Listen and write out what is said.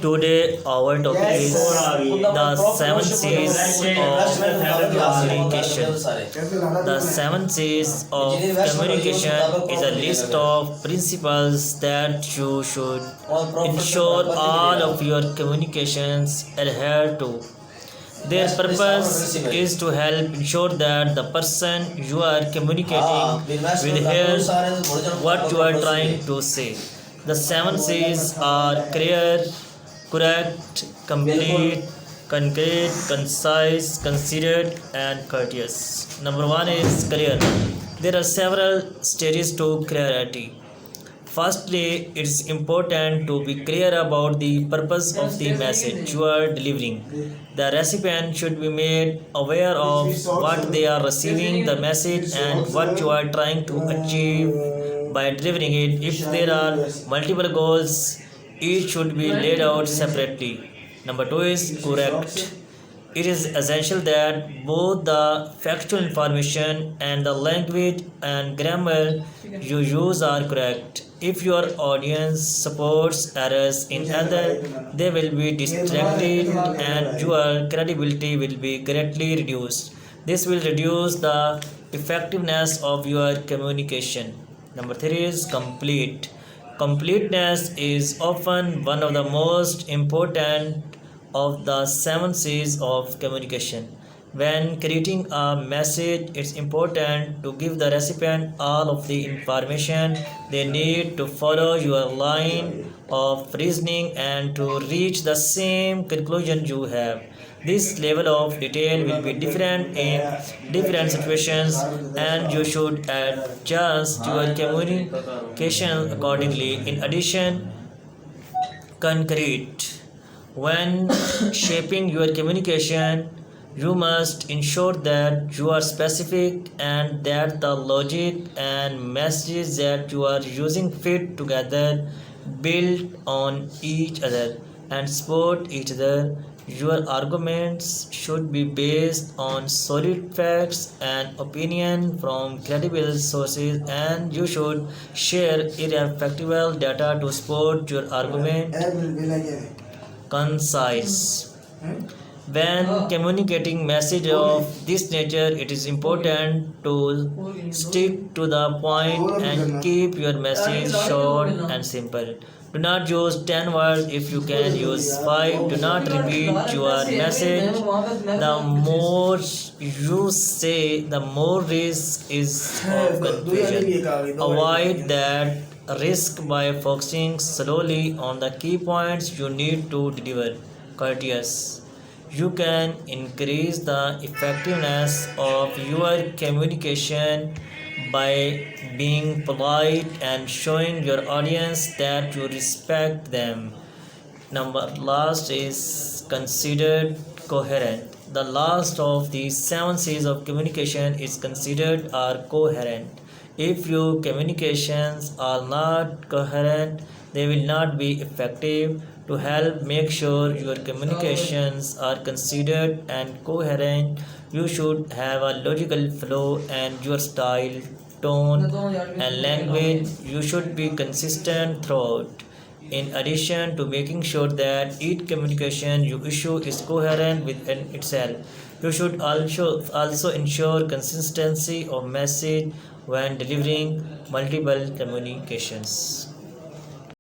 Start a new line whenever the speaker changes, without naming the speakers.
Today our topic is the seven C's of communication. The seven C's of communication is a list of principles that you should ensure all of your communications adhere to. Their purpose is to help ensure that the person you are communicating will hear what you are trying to say. The seven C's are clear, correct, complete, concrete, concise, considered, and courteous. Number one is clear. There are several stages to clarity. Firstly, it is important to be clear about the purpose of the message you are delivering. The recipient should be made aware of what they are receiving the message and what you are trying to achieve by delivering it. If there are multiple goals, each should be laid out separately. Number two is correct. It is essential that both the factual information and the language and grammar you use are correct. If your audience supports errors in either, they will be distracted and your credibility will be greatly reduced. This will reduce the effectiveness of your communication. Number three is complete. Completeness is often one of the most important of the seven C's of communication. When creating a message, it's important to give the recipient all of the information they need to follow your line of reasoning and to reach the same conclusion you have. This level of detail will be different in different situations, and you should adjust your communication accordingly. In addition, concrete. When shaping your communication, you must ensure that you are specific and that the logic and messages that you are using fit together, build on each other, and support each other. Your arguments should be based on solid facts and opinion from credible sources, and you should share irrefutable data to support your argument. Concise. When communicating message of this nature, it is important to stick to the point and keep your message short and simple. Do not use 10 words if you can use 5. Do not repeat your message. The more you say, the more risk is of confusion. Avoid that risk by focusing slowly on the key points you need to deliver. Courteous. You can increase the effectiveness of your communication by being polite and showing your audience that you respect them. Number last is considered coherent. The last of the seven C's of communication is considered or coherent. If your communications are not coherent, they will not be effective. To help make sure your communications are considered and coherent, you should have a logical flow, and your style, tone, and language you should be consistent throughout. In addition to making sure that each communication you issue is coherent within itself, you should also ensure consistency of message when delivering multiple communications.